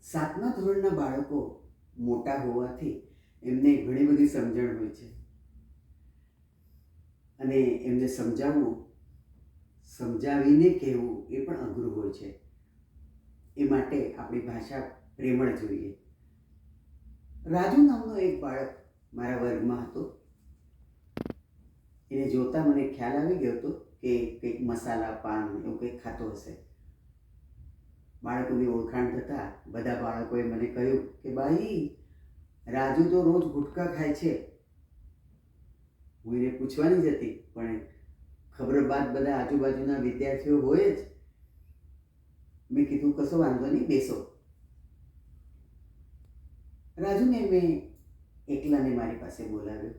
સાતમા ધોરણના બાળકો મોટા હોવાથી એમને ઘણી બધી સમજણ હોય છે અને એમને સમજાવીને કહેવું એ પણ અઘરું હોય છે. એ માટે આપણી ભાષા પ્રેમળ જોઈએ. રાજુ નામનો એક બાળક મારા વર્ગમાં હતો. એને જોતાં મને ખ્યાલ આવી ગયો હતો કે કંઈક મસાલા પાન એવું કંઈક ખાતો હશે. બાળકોની ઓળખાણ થતાં બધા બાળકોએ મને કહ્યું કે ભાઈ, રાજુ તો રોજ ગુટકા ખાય છે. હું એને પૂછવાની જ હતી, પણ ખબર બાદ બધા આજુબાજુના વિદ્યાર્થીઓ હોય જ. મેં કીધું કશો વાંધો નહીં, બેસો. રાજુને મેં એકલાને મારી પાસે બોલાવ્યો.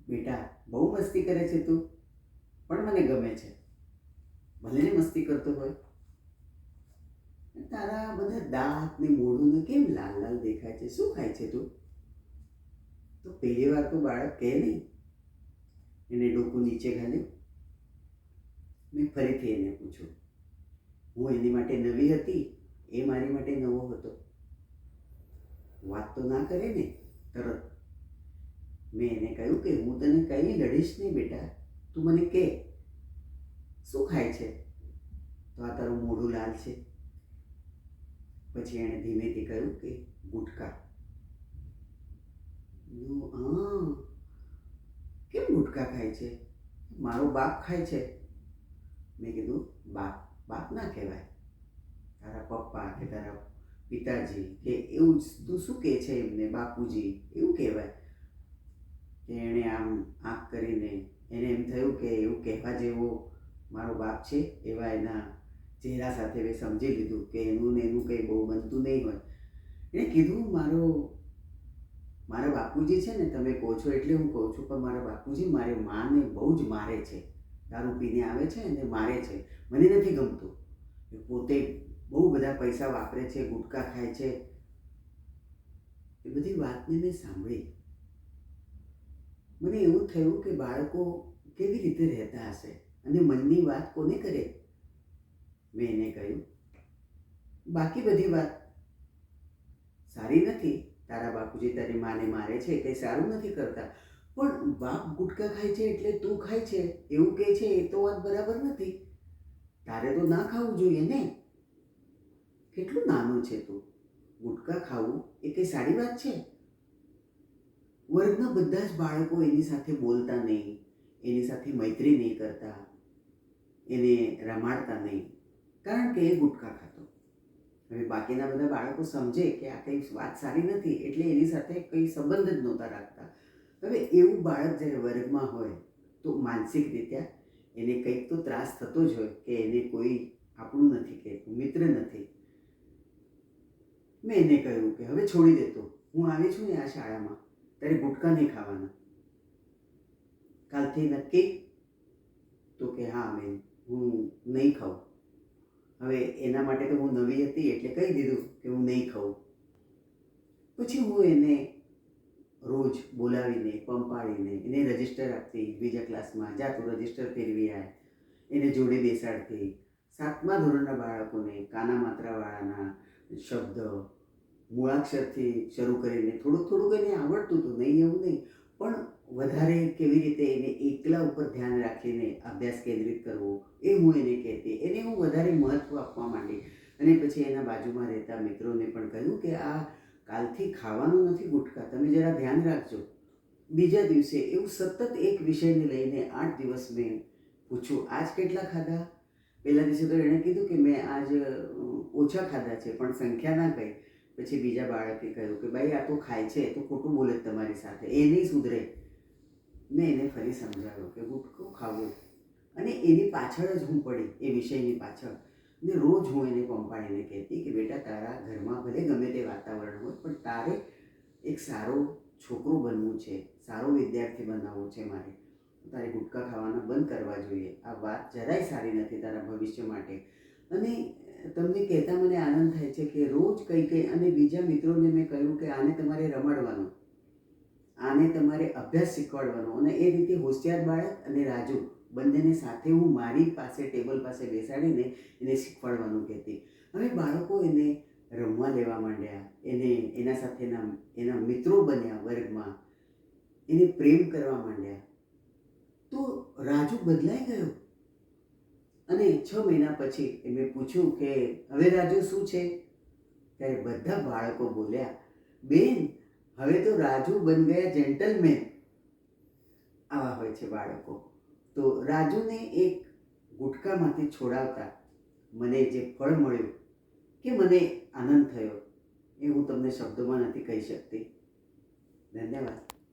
બેટા, બહુ મસ્તી કરે છે તું, પણ મને ગમે છે. ભલે ને મસ્તી કરતો હોય. તારા બધા દાંત ને મોઢું ને કેમ લાલ લાલ દેખાય છે? શું ખાય છે તું? તો પહેલી વાર તો બાળક કહે નહીં. એને ડોકું નીચે ઘાલ્યું. મેં ફરીથી એને પૂછ્યું. હું એની માટે નવી હતી, એ મારી માટે નવો હતો. વાત તો ના કરે ને તરત. મેં એને કહ્યું કે હું તને કંઈ લડીશ નહીં બેટા, તું મને કહે શું ખાય છે? તો આ તારું મોઢું લાલ છે. પછી એણે ધીમેથી કહ્યું કે ગુટકા. હા, કેમ ગુટકા ખાય છે? મારો બાપ ખાય છે. મેં કીધું બાપ બાપ ના કહેવાય, તારા પપ્પા કે તારા પિતાજી કે એવું તું શું કહે છે એમને? બાપુજી એવું કહેવાય. કે એણે આમ આંખ કરીને એને એમ થયું કે એવું કહેવા જેવો મારો બાપ છે, એવા એના ચહેરા સાથે મેં સમજી લીધું કે એનું ને એનું કંઈ બહુ બનતું નહીં હોય. એણે કીધું મારા બાપુજી છે ને, તમે કહો છો એટલે હું કહું છું, પણ મારા બાપુજી મારી માને બહુ જ મારે છે. દારૂ પીને આવે છે અને મારે છે. મને નથી ગમતું. એ પોતે બહુ બધા પૈસા વાપરે છે, ગુટકા ખાય છે. એ બધી વાતને મેં સાંભળી. મને એવું થયું કે બાળકો કેવી રીતે રહેતા હશે અને મનની વાત કોને કરે. મેં એને કહ્યું, બાકી બધી વાત સારી નથી. તારા બાપુજી તારી માને મારે છે, કંઈ સારું નથી કરતા, પણ બાપ ગુટકા ખાય છે એટલે તું ખાય છે એવું કહે છે, એ તો વાત બરાબર નથી. તારે તો ના ખાવું જોઈએ ને. કેટલું નાનું છે તું. ગુટકા ખાવું એ કંઈ સારી વાત છે? વર્ગના બધા જ બાળકો એની સાથે બોલતા નહીં, એની સાથે મૈત્રી નહીં કરતા, એને રમાડતા નહીં, કારણ કે એ ગુટકા ખાતો. હવે બાકીના બધા બાળકો સમજે કે આ કંઈ વાત સારી નથી, એટલે એની સાથે કંઈ સંબંધ જ નહોતા રાખતા. હવે એવું બાળક જ્યારે વર્ગમાં હોય તો માનસિક રીતે એને કંઈક તો ત્રાસ થતો જ હોય કે એને કોઈ આપણું નથી કહેતું, મિત્ર નથી. મેં એને કહ્યું કે હવે છોડી દેતો, હું આવી છું ને આ શાળામાં, તારે ગુટકા નહીં ખાવાના. કાલથી નક્કી? તો કે હા બેન, હું નહીં ખાઉં. હવે એના માટે તો હું નવી હતી એટલે કહી દીધું કે હું નહીં ખાઉં. પછી હું એને રોજ બોલાવીને પંપાડીને એને રજિસ્ટર આપતી. બીજા ક્લાસમાં જા તું રજિસ્ટર ફેરવી આય. એને જોડે બેસાડતી. સાતમા ધોરણના બાળકોને કાના માત્રાવાળાના શબ્દ મૂળાક્ષરથી શરૂ કરીને થોડુંક એને આવડતું હતું, નહીં એવું નહીં, પણ વધારે કેવી રીતે એને એકલા ઉપર ધ્યાન રાખીને અભ્યાસ કેન્દ્રિત કરવો એ હું એને કહેતી. એને હું વધારે મહત્ત્વ આપવા માંડી. અને પછી એના બાજુમાં રહેતા મિત્રોને પણ કહ્યું કે આ કાલથી ખાવાનું નથી ગુટકા, તમે જરા ધ્યાન રાખજો. બીજા દિવસે એવું સતત એક વિષયને લઈને 8 દિવસ મેં પૂછ્યું, આજ કેટલા ખાધા? પહેલા દિવસે તો એણે કીધું કે મેં આજ ઓછા ખાધા છે, પણ સંખ્યા ના કહી. પછી બીજા બાળકે કહ્યું કે ભાઈ આ તો ખાય છે, તો ખોટું બોલે તમારી સાથે, એ નહીં સુધરે. મેં એને ફરી સમજાવ્યું કે ગુટકું ખાવું, અને એની પાછળ જ હું પડી, એ વિષયની પાછળ. ને રોજ હું એને પંપાડીને કહેતી કે બેટા, તારા ઘરમાં ભલે ગમે તે વાતાવરણ હોય, પણ તારે એક સારો છોકરો બનવું છે, સારો વિદ્યાર્થી બનાવવો છે મારે. તારે ગુટકા ખાવાના બંધ કરવા જોઈએ. આ વાત જરાય સારી નથી તારા ભવિષ્ય માટે. અને તમને કહેતા મને આનંદ થાય છે કે રોજ કંઈ અને બીજા મિત્રોને મેં કહ્યું કે આને તમારે રમાડવાનું, આને તમારે અભ્યાસ શીખવાડવાનો. અને એ રીતે હોશિયાર બાળક અને રાજુ બંનેને સાથે હું મારી પાસે ટેબલ પાસે બેસાડીને એને શીખવાડવાનું કહેતી. હવે બાળકો એને રમવા લેવા માંડ્યા, એને એના સાથેના એના મિત્રો બન્યા વર્ગમાં, એને પ્રેમ કરવા માંડ્યા, તો રાજુ બદલાઈ ગયો. અને 6 મહિના પછી મેં પૂછ્યું કે હવે રાજુ શું છે? ત્યારે બધા બાળકો બોલ્યા, બેન હવે તો રાજુ બન ગયા જેન્ટલમેન. આવા હોય છે બાળકો. તો રાજુને એક ગુટકામાંથી છોડાવતા મને જે ફળ મળ્યું કે મને આનંદ થયો એ હું તમને શબ્દોમાં નથી કહી શકતી. ધન્યવાદ.